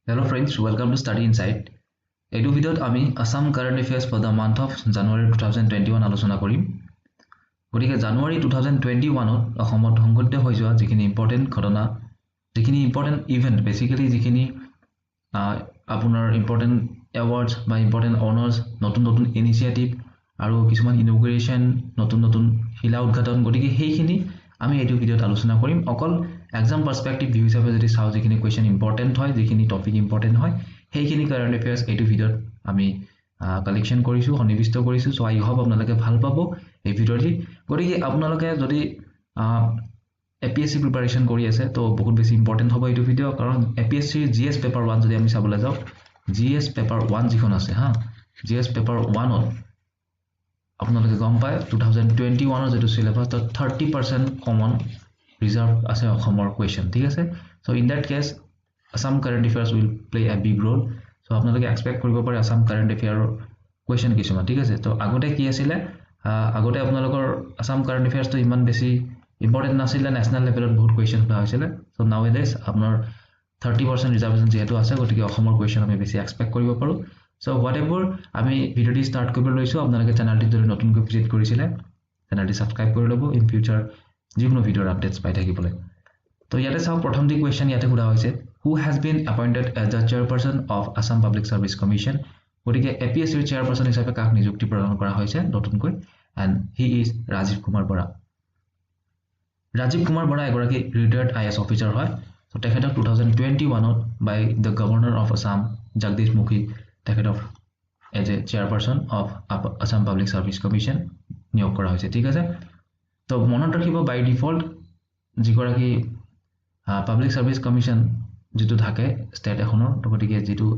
Hello friends, welcome to Study Insight. এইটো ভিডিঅ'ত আমি Assam current affairs for the month of January 2021 আলোচনা কৰিম। গতিকে জানুৱাৰী 2021ত অসমত সংঘটিত হৈ যোৱা যিখিনি ইম্পৰ্টেণ্ট ঘটনা, যিখিনি ইম্পৰ্টেণ্ট ইভেণ্ট, বেচিকেলি যিখিনি আপোনাৰ ইম্পৰ্টেণ্ট এৱাৰ্ডছ বা ইম্পৰ্টেণ্ট অনাৰ্ছ, নতুন নতুন ইনিচিয়েটিভ আৰু কিছুমান ইনগ্ৰেশ্যন, নতুন নতুন শিলা উদ্ঘাটন, গতিকে সেইখিনি আমি এইটো ভিডিঅ'ত আলোচনা কৰিম। অকল এক্সাম পাৰ্সপেক্টিভ ভিউ হিচাপে যদি চাওঁ, যিখিনি কুৱেশ্যন ইম্পৰ্টেণ্ট হয়, যিখিনি টপিক ইম্পৰ্টেণ্ট হয়, সেইখিনি কাৰেণ্ট এফেয়াৰ্ছ এইটো ভিডিঅ'ত আমি কালেকশ্যন কৰিছোঁ, সন্নিৱিষ্ট কৰিছোঁ। চ' আই হোপ আপোনালোকে ভাল পাব এই ভিডিঅ'টি। গতিকে আপোনালোকে যদি APSC প্ৰিপাৰেশ্যন কৰি আছে, তো বহুত বেছি ইম্পৰ্টেণ্ট হ'ব এইটো ভিডিঅ', কাৰণ APSCৰ GS পেপাৰ 1 যদি আমি চাবলৈ যাওঁ, GS পেপাৰ 1 যিখন আছে GS পেপাৰ 1ত আপোনালোকে গম পায় 2021ৰ যিটো চিলেবাছ, তাত 30% কমন ৰিজাৰ্ভ আছে অসমৰ কুৱেশ্যন, ঠিক আছে। So' in that case Assam current affairs will play a big role. So' আপোনালোকে এক্সপেক্ট কৰিব পাৰে আসাম কাৰেণ্ট এফেয়াৰৰ কুৱেশ্যন কিছুমান, ঠিক আছে। তো আগতে কি আছিলে, আগতে আপোনালোকৰ আসাম কাৰেণ্ট এফেয়াৰ্ছটো ইমান বেছি ইম্পৰ্টেণ্ট নাছিলে, নেশ্যনেল লেভেলত বহুত কুৱেশ্যন সোধা হৈছিলে। চ' নাও এডেজ আপোনাৰ 30% ৰিজাৰ্ভেশ্যন যিহেতু আছে, গতিকে অসমৰ কুৱেশ্যন আমি বেছি এক্সপেক্ট কৰিব পাৰোঁ। চ' হোৱাট এভাৰ আমি ভিডিঅ'টি ষ্টাৰ্ট কৰিব লৈছোঁ। আপোনালোকে চেনেলটি যদি নতুনকৈ ভিজিট কৰিছিলে, চেনেলটি ছাবস্ক্ৰাইব কৰি ল'ব ইন ফিউচাৰ যিকোনো ভিডিঅ'ৰ আপডেটছ পাই থাকিবলৈ। তো ইয়াতে চাওক, প্ৰথমটি কুৱেশ্যন ইয়াতে সোধা হৈছে, who has been appointed as the chairperson of Assam public service commission. গতিকে APSCৰ চেয়াৰপাৰ্চন হিচাপে কাক নিযুক্তি প্ৰদান কৰা হৈছে নতুনকৈ, and he is Rajiv Kumar Bora. Rajiv Kumar Bora এগৰাকী ৰিটায়াৰ্ড IAS অফিচাৰ হয়। চ' তেখেতক 2021ত by the governor of Assam Jagdish Mukhi তেখেতক as a chairperson of Assam public service commission নিয়োগ কৰা হৈছে, ঠিক আছে। তো মনত ৰাখিব, বাই ডিফল্ট যিগৰাকী পাব্লিক ছাৰ্ভিচ কমিশ্যন যিটো থাকে ষ্টেট এখনৰ, গতিকে যিটো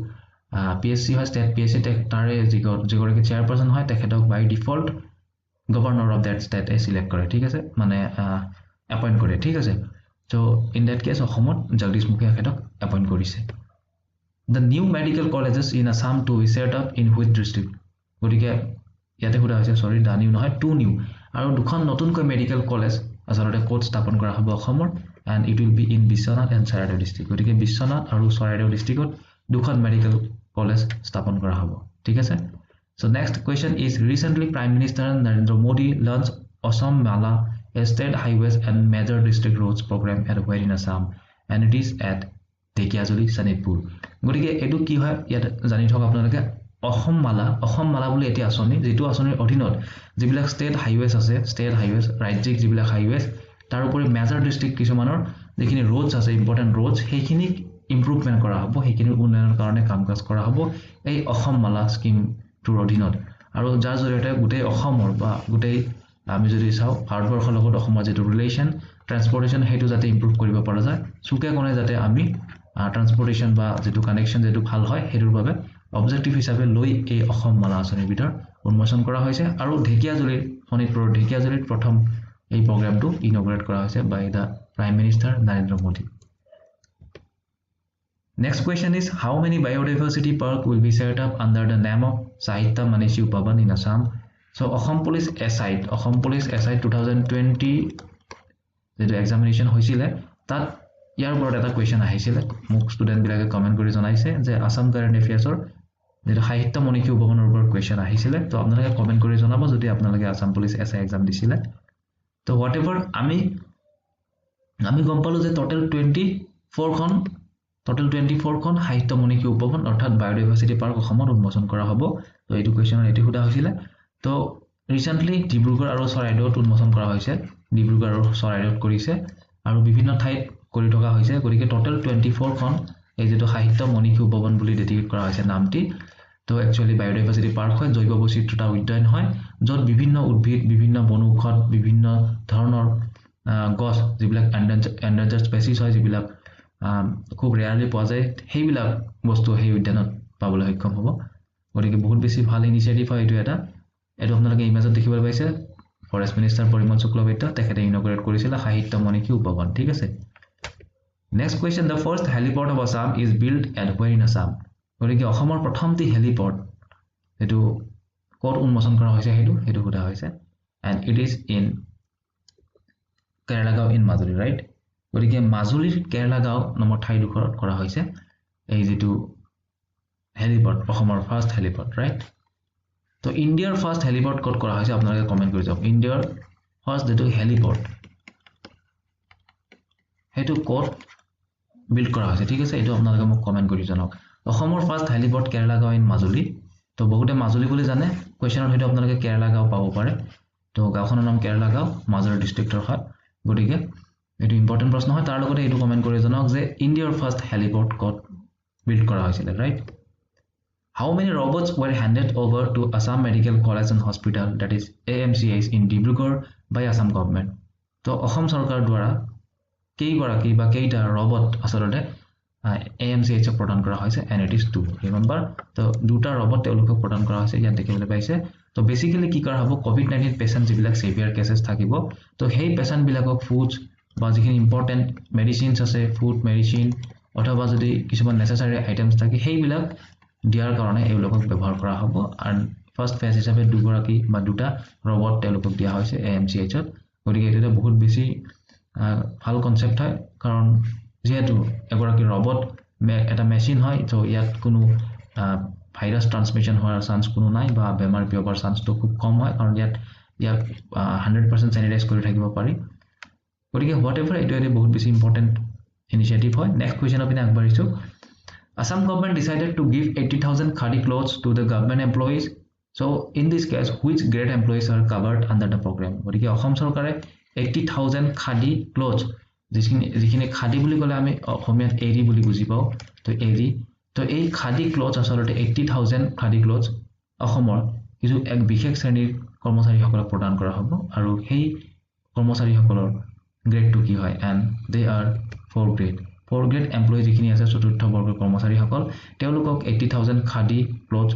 PSC হয়, ষ্টেট PSC, তাৰে যিগৰাকী চেয়াৰপাৰ্চন হয়, তেখেতক by default governor of that ষ্টেটে চিলেক্ট কৰে, ঠিক আছে, মানে এপইণ্ট কৰে, ঠিক আছে। চ' ইন ডেট কেছ অসমত জগদীশ মুখীয়ে তেখেতক এপইণ্ট কৰিছে। The new medical colleges in Assam to be set up in which district. গতিকে ইয়াতে সোধা হৈছে, চৰি, দ্য নিউ নহয়, টু নিউ, আৰু দুখন নতুনকৈ মেডিকেল কলেজ আচলতে ক'ত স্থাপন কৰা হ'ব অসমৰ, and it will be in Biswanath and Charaideo district. গতিকে বিশ্বনাথ আৰু চৰাইদেউ ডিষ্ট্ৰিক্টত দুখন মেডিকেল কলেজ স্থাপন কৰা হ'ব, ঠিক আছে। So' next question is, recently prime minister Narendra Modi launch Asom Mala, a state highways and major district roads programme at where in Assam, and it is at Dhekiajuli, Sonitpur. গতিকে এইটো কি হয়, ইয়াত জানি থওক আপোনালোকে, অসম মালা বুলি এটি আঁচনি, যিটো আঁচনিৰ অধীনত যিবিলাক ষ্টেট হাইৱেজ আছে, ষ্টেট হাইৱেজ, ৰাজ্যিক যিবিলাক হাইৱেজ, তাৰোপৰি মেজৰ ডিষ্ট্ৰিক্ট কিছুমানৰ যিখিনি ৰোডছ আছে, ইম্পৰ্টেণ্ট ৰোডছ, সেইখিনিক ইম্প্ৰুভমেণ্ট কৰা হ'ব, সেইখিনিৰ উন্নয়নৰ কাৰণে কাম কাজ কৰা হ'ব এই অসম মালা স্কিমটোৰ অধীনত। আৰু যাৰ জৰিয়তে গোটেই অসমৰ বা গোটেই আমি যদি চাওঁ ভাৰতবৰ্ষৰ লগত অসমৰ যিটো ৰিলেশ্যন, ট্ৰান্সপৰ্টেশ্যন, সেইটো যাতে ইম্প্ৰুভ কৰিব পৰা যায়, চুকে কোণে যাতে আমি ট্ৰান্সপৰ্টেশ্যন বা যিটো কানেকশ্যন যিটো ভাল হয়, সেইটোৰ বাবে অবজেক্টিভ হিচাপে লৈ এই অসম মালা আঁচনিৰ ভিতৰত উন্মোচন কৰা হৈছে। আৰু ঢেকিয়াজুলিৰ, শোণিতপুৰৰ ঢেকিয়াজুলিত প্ৰথম এই প্ৰগ্ৰামটো ইনগ্ৰেট কৰা হৈছে by the prime minister Narendra Modi. Next question is, how many biodiversity park will be set up under the name of Sahitya Manishu Bhavan in Assam? So Assam Police SI 2020 যেটো এক্সামিনেশ্যন হৈছিলে, তাত ইয়াৰ ওপৰত এটা কুৱেশ্যন আহিছিলে, মোক ষ্টুডেণ্টবিলাকে কমেণ্ট কৰি জনাইছে যে আসাম কাৰেণ্ট এফেয়াৰ্ছৰ যেটো সাহিত্য মণিকী ভৱনৰ ওপৰত কুৱেশ্যন আহিছিলে। তো আপোনালোকে কমেণ্ট কৰি জনাব যদি আপোনালোকে আসাম পুলিচ SI এক্সাম দিছিলে। তো হোৱাট এভাৰ আমি গম পালোঁ যে টোটেল 24খন সাহিত্য মণিকী উপবন অৰ্থাৎ বায়'ডাইভাৰ্চিটি পাৰ্ক অসমত উন্মোচন কৰা হ'ব। তো এইটো কুৱেশ্যনত এটি সোধা হৈছিলে। তো ৰিচেণ্টলি ডিব্ৰুগড় আৰু চৰাইদেউত উন্মোচন কৰা হৈছে, ডিব্ৰুগড় আৰু চৰাইদেউত কৰিছে, আৰু বিভিন্ন ঠাইত কৰি থকা হৈছে। গতিকে টোটেল 24খন এই যিটো সাহিত্য মণিকী উপবন বুলি ডেডিকেট কৰা হৈছে নামটি, তো একচুৱেলি বায়'ডাইভাৰ্চিটি পাৰ্ক হয়, জৈৱ বৈচিত্ৰতা উদ্যান হয়, য'ত বিভিন্ন উদ্ভিদ, বিভিন্ন বনৌষধ, বিভিন্ন ধৰণৰ গছ, যিবিলাক এণ্ডাঞ্জাৰ্ড স্পেচিছ হয়, যিবিলাক খুব ৰেয়াৰলি পোৱা যায়, সেইবিলাক বস্তু সেই উদ্যানত পাবলৈ সক্ষম হ'ব। গতিকে বহুত বেছি ভাল ইনিচিয়েটিভ হয় এইটো এটা। এইটো আপোনালোকে ইমেজত দেখিবলৈ পাইছে, ফৰেষ্ট মিনিষ্টাৰ পৰিমল শুক্লবৈদ্য তেখেতে ইনগ্ৰেট কৰিছিলে সাহিত্য মণিকী উপবন, ঠিক আছে। Next question, the first heliport of Assam is build at where in Assam. গতিকে অসমৰ প্ৰথমটি হেলিপৰ্ট এইটো ক'ত উন্মোচন কৰা হৈছে, সেইটো সোধা হৈছে, and it is in Keralagaon in Majuli, right. গতিকে মাজুলীৰ কেৰেলাগাঁও নামৰ ঠাইডোখৰত কৰা হৈছে। এই যেটো হেলিপড অসমৰ ফাৰ্ষ্ট হেলিপড ৰাইট তো ইণ্ডিয়াৰ ফাৰ্ষ্ট হেলিপড ক'ত কৰা হৈছে আপোনালোকে কমেন্ট কৰি যাওক ইণ্ডিয়াৰ ফাৰ্ষ্ট যেটো হেলিপড হেতু ক'ত বিল্ড কৰা হৈছে ঠিক আছে এটো আপোনালোকে মোক কমেন্ট কৰি জনাওক অসমৰ ফাৰ্ষ্ট হেলিপড কেৰালা গাঁও ইন মাজুলী তো বহুতে মাজুলী বুলি জানে কোৱেশ্চনত হয়তো আপোনালোকে কেৰালা গাঁও পাব পাৰে তো গাঁওখনৰ নাম কেৰালা গাঁও মাজুলী ডিস্ট্ৰিক্টৰ হয় গতিকে এটো ইম্পৰ্টেন্ট প্ৰশ্ন হয় তাৰ লগতে এটো কমেন্ট কৰি জনাওক যে ইণ্ডিয়াৰ ফাৰ্ষ্ট হেলিপড ক'ত বিল্ড কৰা হৈছিল right How many robots were handed over to Assam Medical College and Hospital, that is AMCH, in Dibrugarh by Assam government? So, Assam Sarkar द्वारा केइगराकी বা কেইটা robot আসলতে AMCH প্ৰদান কৰা হৈছে and it is 2. Remember, তো দুটা robot তেওঁলোকক প্ৰদান কৰা হৈছে ইয়াত দেখিবলৈ পাইছে তো বেসিক্যালি কি কৰা হ'ব COVID-19 পেশেন্ট যিবিলাক সেভিয়াৰ কেसेছ থাকিব তো সেই পেশেন্ট বিলাকক ফুডস বা যিখিনি ইম্পৰ্টেন্ট মেডিসিনছ আছে ফুড মেডিসিন অথবা যদি কিছুমান নেসেসাৰী আইটেমছ থাকে সেইবিলাক দিয়াৰ কাৰণে এওঁলোকক ব্যৱহাৰ কৰা হ'ব আৰু ফাৰ্ষ্ট ফেজ হিচাপে দুগৰাকী বা দুটা ৰবট তেওঁলোকক দিয়া হৈছে AMCH ত গতিকে এটা বহুত বেছি ভাল কনসেপ্ট হয় কাৰণ যেহেতু এগৰাকী ৰবট এটা মেচিন হয় তো ইয়াত কোনো ভাইৰাছ ট্ৰান্সমিশন হোৱাৰ চান্স কোনো নাই বা বেমাৰ বিয়পাৰ চান্সটো খুব কম হয় কাৰণ ইয়াক 100% স্যানিটাইজ কৰি থাকিব পাৰি গতিকে হোৱাটএভাৰ এটো এটা বহুত বেছি ইম্পৰ্টেন্ট ইনিশিয়েটিভ হয় নেক্সট কোৱেশ্চন আপুনি আগবাঢ়িছো Assam government decided to give 80,000 khadi clothes to the government employees. So, in this case, which grade employees are covered under the program? গতিকে অসম চৰকাৰে 80,000 khadi clothes যিখিনি খাদি বুলি ক'লে আমি অসমীয়াত এৰি বুলি বুজি পাওঁ তো এৰি তো এই খাদি ক্লথ আসলতে 80,000 খাদি ক্লথ অসমৰ কিছু এক বিশেষ শ্ৰেণীৰ কৰ্মচাৰীসকলক প্ৰদান কৰা হ'ব আৰু সেই কৰ্মচাৰীসকলৰ গ্ৰেডটো কি হয় and they are 4 grade 4 grade employee যিখিনি আছে চতুৰ্থ বৰ্গৰ কৰ্মচাৰীসকল তেওঁলোকক 80,000 খাদি ক্লথ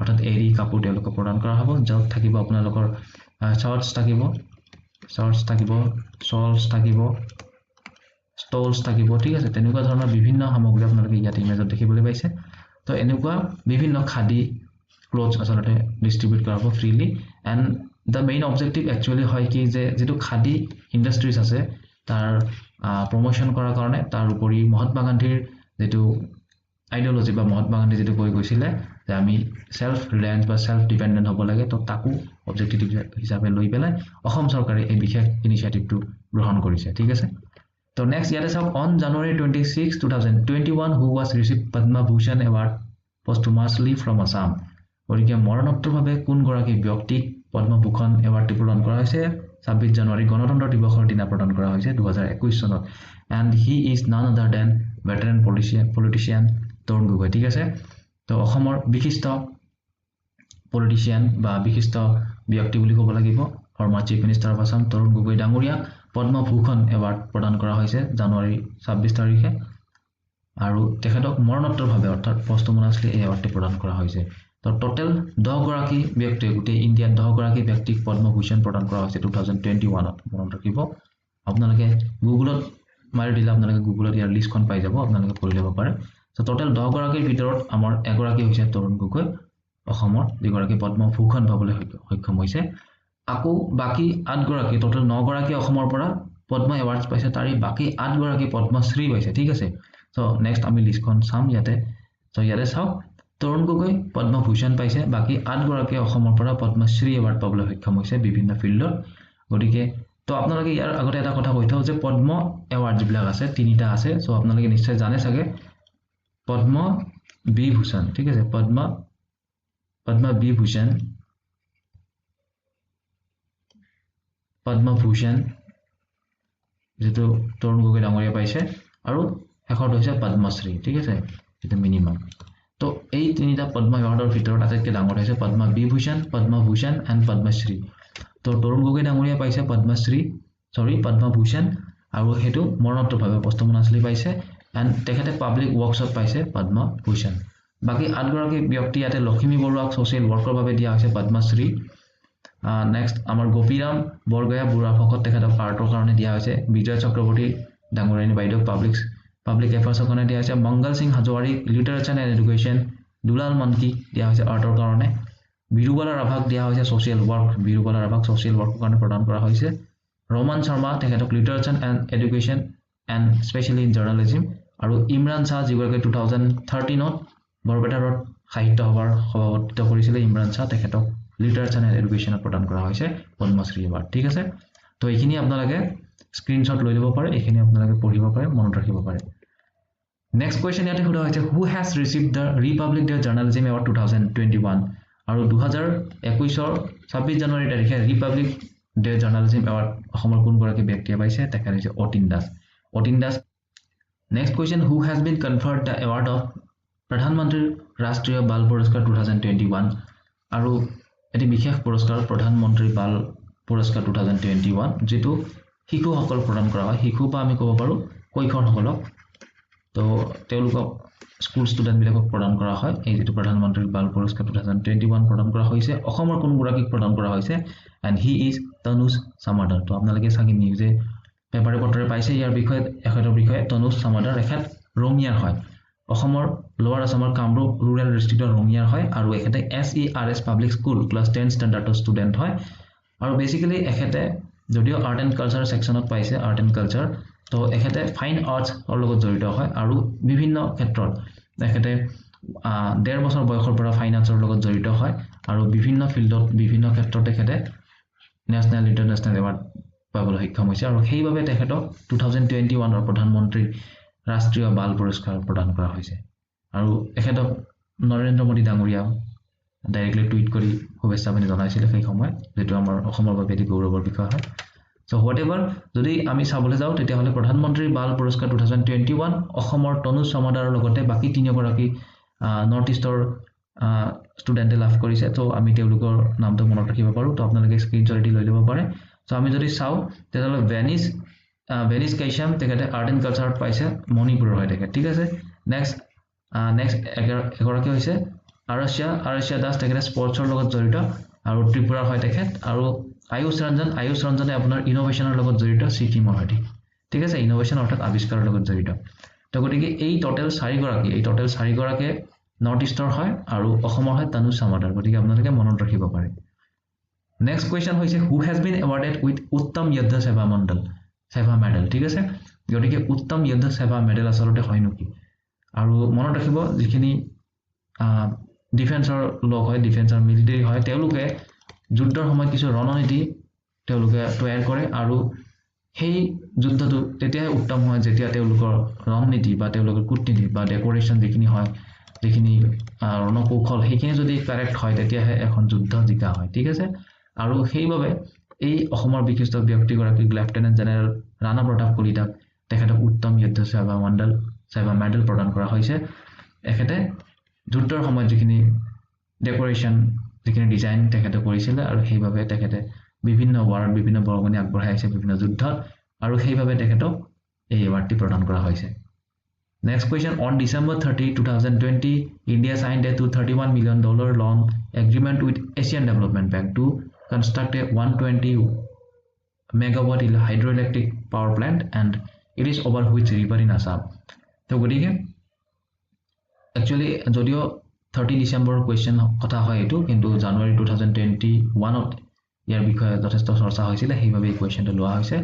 অৰ্থাৎ এৰি কাপোৰ তেওঁলোকক প্ৰদান কৰা হ'ব য'ত থাকিব আপোনালোকৰ শৰ্টছ থাকিব শলছ থাকিব ষ্টলছ থাকিব ঠিক আছে তেনেকুৱা ধৰণৰ বিভিন্ন সামগ্ৰী আপোনালোকে ইয়াত ইমেজত দেখিবলৈ পাইছে তো এনেকুৱা বিভিন্ন খাদি ক্লথ আসলতে ডিস্ট্ৰিবিউট কৰা হ'ব freely and the main objective actually হয় কি যে যেটো খাদি ইণ্ডাষ্ট্ৰিজ আছে তাৰ প্ৰমোশন কৰাৰ কাৰণে তাৰ উপৰি মহাত্মা গান্ধীৰ যেটো আইডিওলজি বা মহাত্মা গান্ধী যেটো কৈ গৈছিলে যে আমি সেলফ ৰিলায়েন্স বা সেলফ ডিপেন্ডেন্ট হ'ব লাগে তো তাকো অবজেক্টিভ হিচাপে লৈ পেলাই অসম চৰকাৰে এই বিশেষ ইনিশিয়েটিভটো গ্ৰহণ কৰিছে ঠিক আছে তো নেক্সট ইয়াতে চাওক on January 26, 2021 who was received Padma Bhushan award posthumously from Assam গতিকে মৰণোত্তৰভাৱে কোন গৰাকী ব্যক্তিক পদ্মভূষণ এৱাৰ্ডটো প্ৰদান কৰা হৈছে 26 জানুৱাৰী গণতন্ত্ৰ দিৱসৰ দিনা প্ৰদান কৰা হৈছে 2021 চনত and he is none other than veteran politician Tarun Gogoi ঠিক আছে তো অসমৰ বিশিষ্ট পলিটিচিয়ান বা বিশিষ্ট ব্যক্তি বুলি ক'ব লাগিব former chief minister of Assam Tarun Gogoi ডাঙৰীয়া পদ্মভূষণ এৱাৰ্ড প্ৰদান কৰা হৈছে জানুৱাৰী 26 তাৰিখে আৰু তেখেতক মৰণোত্তৰভাৱে অৰ্থাৎ পষ্টমোনাছলি এই এৱাৰ্ডটো প্ৰদান কৰা হৈছে তো টোটাল 10 গৰাকী ব্যক্তি গোটেই ইণ্ডিয়াত 10 গৰাকী ব্যক্তিক পদ্মভূষণ প্ৰদান কৰা হৈছে 2021 ত মনত ৰাখিব আপোনালোকে গুগলত মাৰি দিলে আপোনালোকে গুগলত ইয়াৰ লিষ্টখন পাই যাব আপোনালোকে পঢ়ি ল'ব পাৰে তো টোটাল 10 গৰাকীৰ ভিতৰত আমাৰ এগৰাকী হৈছে তৰুণ গগৈ অসমৰ যিগৰাকী পদ্মভূষণ পাবলৈ সক্ষম হৈছে আকৌ বাকি 8 গৰাকী টোটাল 9 গৰাকী অসমৰ পৰা পদ্ম এৱাৰ্ডছ পাইছে তাৰি বাকি 8 গৰাকী পদ্মশ্ৰী পাইছে ঠিক আছে সো নেক্সট আমি লিষ্টখন চাম ইয়াতে তো ইয়াতে চাওক তৰুণ গগৈ পদ্মভূষণ পাইছে বাকি 8 গৰাকী অসমৰ পৰা পদ্মশ্ৰী এৱাৰ্ড পাবলৈ সক্ষম হৈছে বিভিন্ন ফিল্ডত গতিকে তো আপোনালোকে ইয়াৰ আগতে এটা কথা কৈ থওঁ যে পদ্ম এৱাৰ্ড যিবিলাক আছে তিনিটা আছে সো আপোনালোকে নিশ্চয় জানে চাগে পদ্ম বিভূষণ ঠিক আছে পদ্ম বিভূষণ পদ্মভূষণ যেটো তৰুণ গগৈ ডাঙৰীয়া পাইছে আৰু শেষত হৈছে পদ্মশ্ৰী ঠিক আছে এটা মিনিমাম তো এই তিনিটা পদ্ম এৱাৰ্ডৰ ভিতৰত আটাইতকৈ ডাঙৰ হৈছে পদ্ম বিভূষণ পদ্মভূষণ এণ্ড পদ্মশ্ৰী তো তৰুণ গগৈ ডাঙৰীয়া পাইছে পদ্মভূষণ আৰু হেতু মৰণোত্তৰভাৱে পষ্টমোনাছলি পাইছে এণ্ড তেখেতে পাব্লিক ৱৰ্কছত পাইছে পদ্মভূষণ বাকি 8 গৰাকী ব্যক্তি ইয়াতে লক্ষ্মী বৰুৱাক সোশ্যাল ৱৰ্কৰ বাবে দিয়া হৈছে পদ্মশ্ৰী নেক্সট আমাৰ গোপীৰাম বৰগয়া বুঢ়া ভকত তেখেতক আৰ্টৰ কাৰণে দিয়া হৈছে বিজয় চক্ৰৱৰ্তী ডাঙৰীয়ানী বাইদেউ পাব্লিক এফেয়াৰ্ছৰ কাৰণে দিয়া হৈছে Mangal Singh Hazowary literature and education Dulal Manki দিয়া হৈছে আৰ্টৰ কাৰণে বিৰুবালা ৰাভাক দিয়া হৈছে সোশ্যাল ৱৰ্কৰ কাৰণে প্ৰদান কৰা হৈছে ৰমান শৰ্মা তেখেতক literature and education and specially in journalism আৰু ইমৰান শাহ যিগৰাকী 2013ত বৰপেটাৰত সাহিত্য সভাৰ সভাপতিত্ব কৰিছিলে ইমৰান শাহ তেখেতক লিটাৰেচাৰ এণ্ড এডুকেশ্যনত প্ৰদান কৰা হৈছে পদ্মশ্ৰী এৱাৰ্ড ঠিক আছে তো এইখিনি আপোনালোকে স্ক্ৰীনশ্বট লৈ ল'ব পাৰে এইখিনি আপোনালোকে পঢ়িব পাৰে মনত ৰাখিব পাৰে নেক্সট কুৱেশ্যন ইয়াতে সোধা হৈছে who has received the republic day journalism award 2021 আৰু 2021ৰ 26 জানুৱাৰী তাৰিখে ৰিপাব্লিক ডে জাৰ্ণালিজিম এৱাৰ্ড অসমৰ কোনগৰাকী ব্যক্তিয়ে পাইছে তেখেত হৈছে Atin Das next question who has been conferred the award of Pradhanmantri Rashtriya বাল পুৰস্কাৰ 2021 আৰু এটি বিশেষ পুৰস্কাৰ প্ৰধানমন্ত্ৰী বাল পুৰস্কাৰ 2021 যেটো শিশুসকল প্ৰদান কৰা হয় শিশু বা আমি ক'ব পাৰো কৈশোৰসকলক তো তেওঁলোকক স্কুল ষ্টুডেণ্টবিলাকক প্ৰদান কৰা হয় এই যেটো প্ৰধানমন্ত্ৰী বাল পুৰস্কাৰ 2021 প্ৰদান কৰা হৈছে অসমৰ কোনগৰাকীক প্ৰদান কৰা হৈছে এণ্ড হি ইজ তনুজ সামাদাৰ তো আপোনালোকে চাগে নিউজে পেপাৰে পত্ৰে পাইছে ইয়াৰ বিষয়ে এখেতৰ বিষয়ে তনুজ সামাদাৰ এখেত ৰঙিয়াৰ হয় অসমৰ লোৱাৰ আসামৰ কামৰূপ ৰুৰেল ডিষ্ট্ৰিক্টৰ ৰঙিয়াৰ হয় আৰু এখেতে SERS পাব্লিক স্কুল ক্লাছ 10 ষ্টেণ্ডাৰ্ডৰ ষ্টুডেণ্ট হয় আৰু বেসিক্যালি এখেতে যদিও আৰ্ট এণ্ড কালচাৰ সেকশনত পাইছে আৰ্ট এণ্ড কালচাৰ তো এখেতে ফাইন আৰ্টছৰ লগত জড়িত হয় আৰু বিভিন্ন ক্ষেত্ৰত এখেতে 1.5 বছৰ বয়সৰ পৰা ফাইন আৰ্টছৰ লগত জড়িত হয় আৰু বিভিন্ন ফিল্ডত বিভিন্ন ক্ষেত্ৰত এখেতে ন্যাশনাল ইন্টাৰনেশনাল এৱাৰ্ড পাবলৈ সক্ষম হৈছে আৰু সেইভাবে তেখেতক 2021ৰ প্ৰধানমন্ত্ৰী ৰাষ্ট্ৰীয় বাল পুৰস্কাৰ প্ৰদান কৰা হৈছে আৰু এখেতক নৰেন্দ্ৰ মোদী ডাঙৰীয়া ডাইৰেক্টলি টুইট কৰি শুভেচ্ছা বাণী জনাইছিল সেই সময় যেটো আমাৰ অসমৰ বাবে এটি গৌৰৱৰ বিষয় হয় সো হোৱাটএভাৰ যদি আমি চাবলৈ যাওঁ তেতিয়া হলে প্ৰধানমন্ত্ৰী বাল পুৰস্কাৰ 2021 অসমৰ তনুজ সামাদাৰৰ লগতে বাকি তিনিগৰাকী নৰ্থ ইষ্টৰ ষ্টুডেণ্টে লাভ কৰিছে তো আমি তেওঁলোকৰ নামটো মনত ৰাখিব পাৰো তো আপোনালোকে স্ক্ৰীনশ্বট এটি লৈ ল'ব পাৰে সো আমি যদি চাওঁ তেতিয়াহলে ভেনিছ কাইছাম তেখেতে আৰ্ট এণ্ড কালচাৰত পাইছে মণিপুৰৰ হয় তেখেত ঠিক আছে নেক্সট এগৰাকী হৈছে আৰস্যা দাস তেখেতে স্পৰ্টছৰ লগত জড়িত আৰু ত্ৰিপুৰাৰ হয় তেখেত আৰু আয়ুষ ৰঞ্জনে আপোনাৰ ইনোভেশনৰ লগত জড়িত সিকিমৰ হয় ঠিক আছে ইনোভেশন অৰ্থাৎ আৱিষ্কাৰৰ লগত জড়িত তো গতিকে এই টোটাল 4 গৰাকী নৰ্থ ইষ্টৰ হয় আৰু অসমৰ হয় তনুজ সামাদাৰ গতিকে আপোনালোকে মনত ৰাখিব পাৰে নেক্সট কুৱেশ্যন হৈছে who has been awarded with Uttam Yuddh Seva medal ঠিক আছে গতিকে উত্তম যুদ্ধ সেৱা মেডেল আচলতে হয় নেকি আৰু মনত ৰাখিব যিখিনি ডিফেন্সৰ লোক হয় ডিফেন্সৰ মিলিটাৰী হয় তেওঁলোকে যুদ্ধৰ সময়ত কিছু ৰণনীতি তেওঁলোকে তৈয়াৰ কৰে আৰু সেই যুদ্ধটো তেতিয়াহে উত্তম হয় যেতিয়া তেওঁলোকৰ ৰণনীতি বা তেওঁলোকৰ কূটনীতি বা ডেকোৰেশ্যন যিখিনি হয় যিখিনি ৰণকৌশল সেইখিনি যদি কাৰেক্ট হয় তেতিয়াহে এখন যুদ্ধ জিকা হয় ঠিক আছে আৰু সেইভাবে এই অসমৰ বিশিষ্ট ব্যক্তিগৰাকীক লেফটেনেণ্ট জেনেৰেল ৰাণা প্ৰতাপ কলিতাক তেখেতক উত্তম যুদ্ধ সেৱা মেডেল প্ৰদান কৰা হৈছে এখেতে যুদ্ধৰ সময়ত যিখিনি ডেকোৰেশ্যন যিখিনি ডিজাইন তেখেতে কৰিছিলে আৰু সেইভাবে তেখেতে বিভিন্ন ৱাৰ্ড বিভিন্ন বৰঙণি আগবঢ়াইছে বিভিন্ন যুদ্ধত আৰু সেইভাবে তেখেতক এই এৱাৰ্ডটি প্ৰদান কৰা হৈছে Next question, on December 30, 2020, India signed a $231 million loan agreement with Asian Development Bank to construct a 120 megawatt hydroelectric power plant and it is over which river in Assam. So গতিকে actually যদিও 30 December question কথা হয় এটো কিন্তু জানুৱাৰী 2021ত ইয়াৰ বিষয়ে যথেষ্ট চৰ্চা হৈছিল সেইভাবে এই কুৱেশ্যনটো লোৱা হৈছে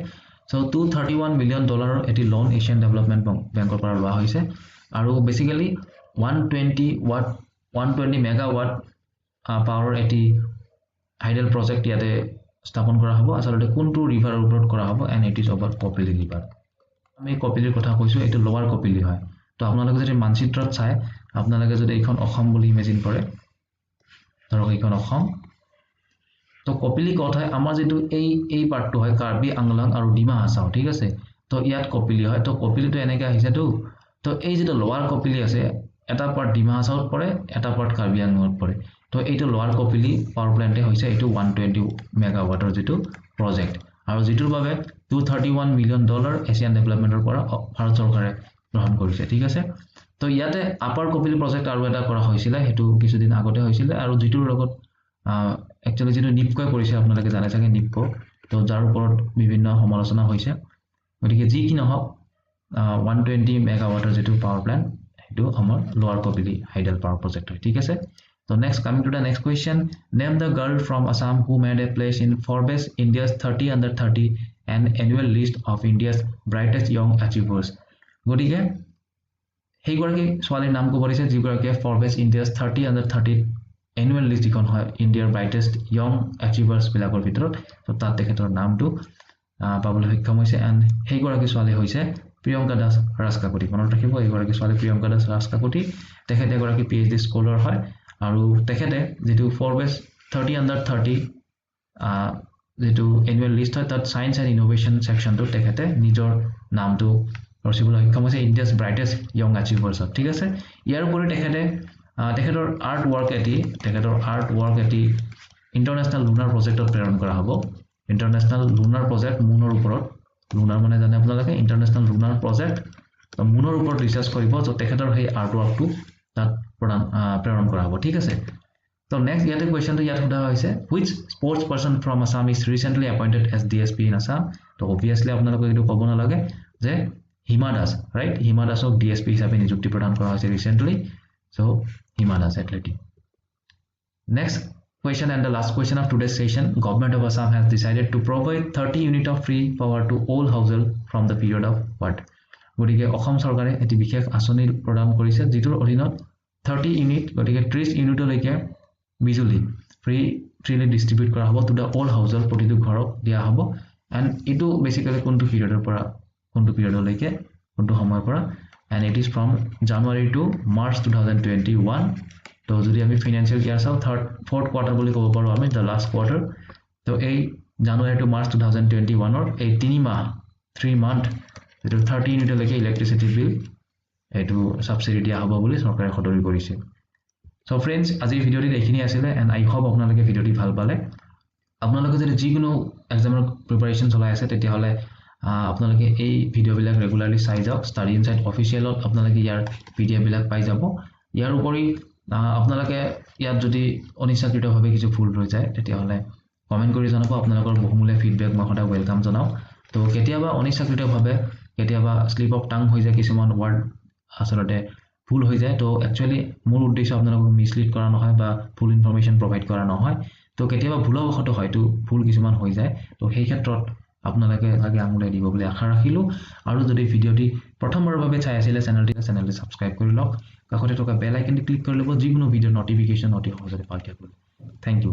So $231 million এটি লোন এছিয়ান ডেভেলপমেন্ট বেংকৰ পৰা লোৱা হৈছে আৰু বেসিক্যালি 120 মেগাৱাট পাৱাৰ এটি হাইডেল প্ৰজেক্ট ইয়াতে স্থাপন কৰা হ'ব আচলতে কোনটো ৰিভাৰৰ ওপৰত কৰা হ'ব and it is over Kopili river আমি কপিলিৰ কথা কৈছো এটো লোৱাৰ কপিলি হয় তো আপোনালোকে যদি মানচিত্ৰত চাই আপোনালোকে যদি এইখন অসম বুলি ইমেজিন কৰে ধৰক এইখন অসম তো কপিলি কথা হয় আমাৰ যেটো এই পাৰ্টটো হয় কাৰ্বি আংলং আৰু ডিমা হাছাও ঠিক আছে তো ইয়াত কপিলি হয় তো কপিলিটো এনেকৈ আহিছে তো এই যেটো লোৱাৰ কপিলি আছে এটা পাৰ্ট ডিমা হাছাওত পৰে এটা পাৰ্ট কাৰ্বি আংলঙত পৰে তো এইটো লোৱাৰ কপিলি পাৱাৰ প্ল্যান্টে হৈছে এইটো 120 মেগাৱাটৰ যেটো প্ৰজেক্ট আৰু যেটোৰ বাবে $231 মিলিয়ন এছিয়ান ডেভেলপমেন্টৰ পৰা ভাৰত চৰকাৰে গ্ৰহণ কৰিছে ঠিক আছে তো ইয়াতে আপাৰ কপিলি প্ৰজেক্ট আৰু এটা কৰা হৈছিল হেতু কিছুদিন আগতে হৈছিল আৰু যেটোৰ লগত actually যেটো নিপকো কৰিছে আপোনালোকে জানে চাগে নিপকো তো যাৰ ওপৰত বিভিন্ন সমালোচনা হৈছে গতিকে যি কি নহওক 120 মেগাৱাটৰ যেটো পাৱাৰ প্ল্যান্ট হেতু আমাৰ লোৱাৰ কপিলি হাইডেল পাৱাৰ প্ৰজেক্ট হয় ঠিক আছে So next, coming to the next question, name the girl from Assam who made a place in Forbes India's 30 under 30 and annual list of India's brightest young achievers. গতিকে সেইগৰাকী ছোৱালীৰ নাম ক'ব দিছে যিগৰাকীয়ে ফৰবেছ India's 30 under 30 annual list যিখন হয় ইণ্ডিয়াৰ ব্ৰাইটেষ্ট young এচিভাৰ্ছবিলাকৰ ভিতৰত তো তাত তেখেতৰ নামটো পাবলৈ সক্ষম হৈছে এণ্ড সেইগৰাকী ছোৱালী হৈছে প্ৰিয়ংকা দাস ৰাজকাকতি মনত ৰাখিব এইগৰাকী ছোৱালী প্ৰিয়ংকা দাস ৰাজকাকতি তেখেতে এগৰাকী PhD স্কলাৰ হয় আৰু তেখেতে যিটো ফৰবেছ 30 under 30 যেটো এনুৱেল লিষ্ট হয় তাত সায়েন্স এণ্ড ইনোভেশ্যন সেকশনটো তেখেতে নিজৰ নামটো ৰচিবলৈ সক্ষম হৈছে ইণ্ডিয়াছ ব্ৰাইটেষ্ট য়ং এচিভাৰ্ছত ঠিক আছে ইয়াৰ উপৰি তেখেতৰ আৰ্ট ৱৰ্ক এটি ইণ্টাৰনেশ্যনেল লুনাৰ প্ৰজেক্টত প্ৰেৰণ কৰা হ'ব ইণ্টাৰনেশ্যনেল লুনাৰ প্ৰজেক্ট মুনৰ ওপৰত লুনাৰ মানে জানে আপোনালোকে ইণ্টাৰনেশ্যনেল লুনাৰ প্ৰজেক্ট মুনৰ ওপৰত ৰিচাৰ্চ কৰিব তো তেখেতৰ সেই আৰ্ট ৱৰ্কটো তাত প্ৰেৰণ কৰা হ'ব ঠিক আছে So next yet question to yet hoise which sports person from Assam is recently appointed as DSP in Assam so obviously apnaloke etu kobo na lage je Hima Das right Hima Das ok DSP hisabe nijukti pradhan kora hoise recently so Hima Das athletic next question and the last question of today's session government of Assam has decided to provide 30 unit of free power to all household from the period of what গটিকে অসম চৰকাৰে এটি বিশেষ আঁচনি প্ৰদান কৰিছে যিটোৰ অধীনত 30 unit গটিকে 30 ইউনিটলৈকে বিজুলী ফ্ৰীলি ডিস্ট্ৰিবিউট কৰা হ'ব টু দা অল হাউজৰ প্ৰতিটো ঘৰক দিয়া হ'ব এণ্ড ইটো বেসিক্যালি কোনটো পিৰিয়ডৰ পৰা কোনটো পিৰিয়ডলৈকে কোনটো সময়ৰ পৰা and it is from January to March 2021 তো যদি আমি ফাইনান্সিয়েল ইয়াৰ চাও ফৰ্থ কোৱাৰ্টাৰ বুলি ক'ব পাৰো আমি দ্য লাষ্ট কোৱাৰ্টাৰ তো এই জানুৱাৰী টু মাৰ্চ 2021 ৰ এই 3 মাহ 3 মান্থ যেটো 30 ইউনিটলৈকে ইলেক্ট্ৰিচিটি বিল এটো সাবসিডি দিয়া হ'ব বুলি চৰকাৰে সদৰি কৰিছে So friends, আজি ভিডিওটি এইখিনি আছিল and I hope আপোনালোকে ভিডিওটি ভাল পালে আপোনালোকে যদি যিকোনো এক্সামৰ প্ৰিপাৰেচন চলাই আছে তেতিয়া হলে আপোনালোকে এই ভিডিওবিলাক ৰেগুলাৰলি চাই যাওক ষ্টাডি ইনসাইট অফিচিয়েলত আপোনালোকে ইয়াৰ PDF বিলাক পাই যাব ইয়াৰ উপৰি আপোনালোকে ইয়াত যদি অনিচ্ছাকৃতভাৱে কিছু ভুল হৈ যায় তেতিয়া হলে কমেন্ট কৰি জনাব আপোনালোকৰ বহুমূলীয়া ফিডবেক মই সদায় ওয়েলকাম জনাও তো কেতিয়াবা অনিচ্ছাকৃতভাৱে কেতিয়াবা স্লিপ অফ টাং হৈ যায় কিছুমান ওয়াৰ্ড আসলতে ভুল হৈ যায় তো একচুয়ালি মোৰ উদ্দেশ্য আপোনালোকক মিসলিড কৰা নহয় বা ফুল ইনফৰমেশন প্ৰভাইড কৰা নহয় তো কেতিয়াবা ভুলবশত হয়তো ভুল কিছুমান হৈ যায় তো সেই ক্ষেত্ৰত আপোনালোকে আগে আঙুলাই দিব বুলি আশা ৰাখিলো আৰু যদি ভিডিওটি প্ৰথমবাৰৰ বাবে চাই আছিল চেনেলটি সাবস্ক্ৰাইব কৰি লওক কাষতে থকা বেল আইকনটি ক্লিক কৰি ল'ব যিকোনো ভিডিও নটিফিকেশন অতি সহজে পাই থাকিব থ্যাংক ইউ